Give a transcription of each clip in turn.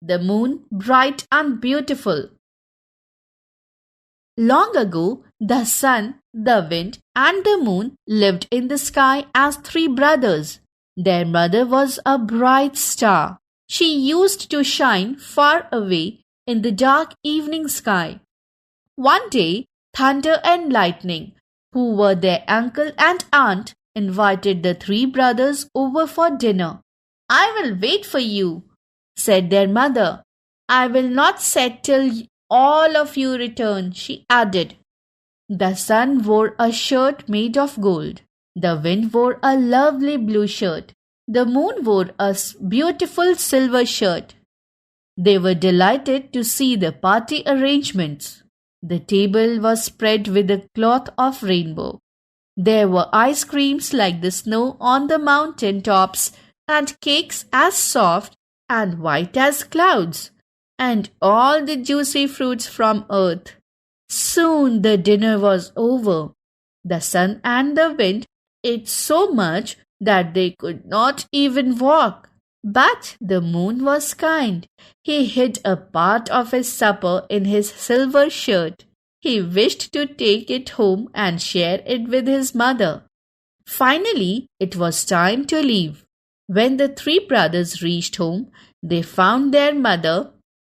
the moon bright and beautiful. Long ago, the sun, the wind, and the moon lived in the sky as three brothers. Their mother was a bright star. She used to shine far away in the dark evening sky. One day, Thunder and Lightning, who were their uncle and aunt, invited the three brothers over for dinner. "I will wait for you," said their mother. "I will not set till all of you return," she added. The sun wore a shirt made of gold. The wind wore a lovely blue shirt. The moon wore a beautiful silver shirt. They were delighted to see the party arrangements. The table was spread with a cloth of rainbow. There were ice creams like the snow on the mountain tops, and cakes as soft and white as clouds, and all the juicy fruits from earth. Soon the dinner was over. The sun and the wind ate so much that they could not even walk. But the moon was kind. He hid a part of his supper in his silver shirt. He wished to take it home and share it with his mother. Finally, it was time to leave. When the three brothers reached home, they found their mother,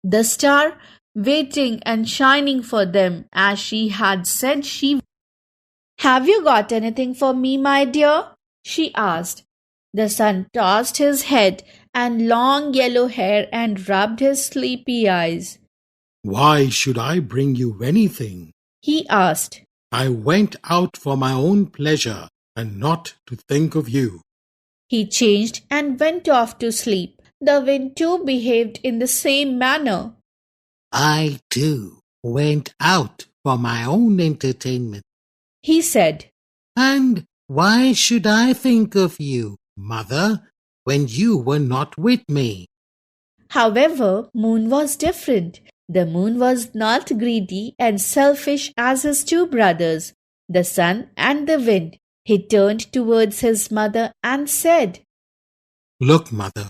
the star, waiting and shining for them as she had said she would. "Have you got anything for me, my dear?" she asked. The sun tossed his head and long yellow hair and rubbed his sleepy eyes. "Why should I bring you anything?" he asked. "I went out for my own pleasure and not to think of you." He changed and went off to sleep. The wind too behaved in the same manner. "I too went out for my own entertainment," he said. "And why should I think of you, mother, when you were not with me?" However, Moon was different. The moon was not greedy and selfish as his two brothers, the sun and the wind. He turned towards his mother and said, "Look, mother,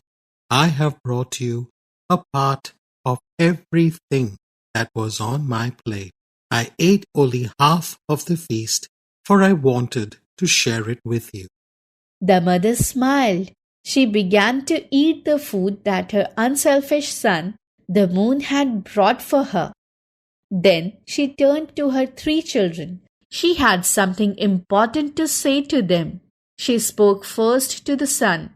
I have brought you a part of everything that was on my plate. I ate only half of the feast, for I wanted to share it with you." The mother smiled. She began to eat the food that her unselfish son, the moon, had brought for her. Then she turned to her three children. She had something important to say to them. She spoke first to the sun.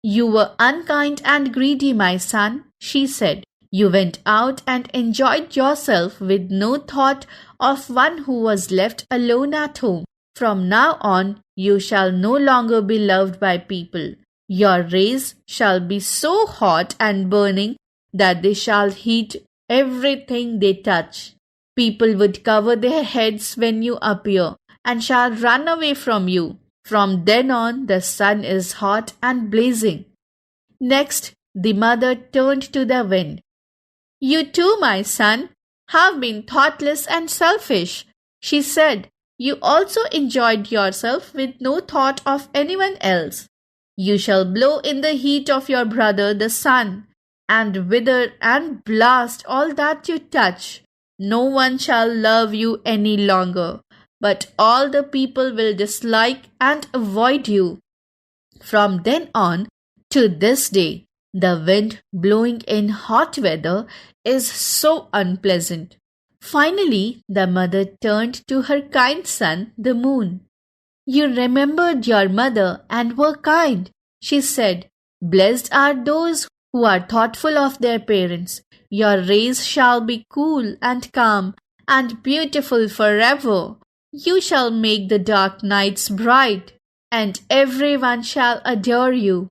"You were unkind and greedy, my son," she said. "You went out and enjoyed yourself with no thought of one who was left alone at home. From now on, you shall no longer be loved by people. Your rays shall be so hot and burning that they shall heat everything they touch. People would cover their heads when you appear and shall run away from you. From then on, the sun is hot and blazing." Next, the mother turned to the wind. "You too, my son, have been thoughtless and selfish," she said. "You also enjoyed yourself with no thought of anyone else. You shall blow in the heat of your brother the sun, and wither and blast all that you touch. No one shall love you any longer, but all the people will dislike and avoid you." From then on to this day, the wind blowing in hot weather is so unpleasant. Finally, the mother turned to her kind son, the moon. "You remembered your mother and were kind," she said. "Blessed are those who are thoughtful of their parents. Your rays shall be cool and calm and beautiful forever. You shall make the dark nights bright, and everyone shall adore you."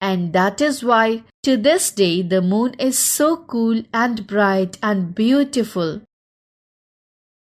And that is why to this day the moon is so cool and bright and beautiful.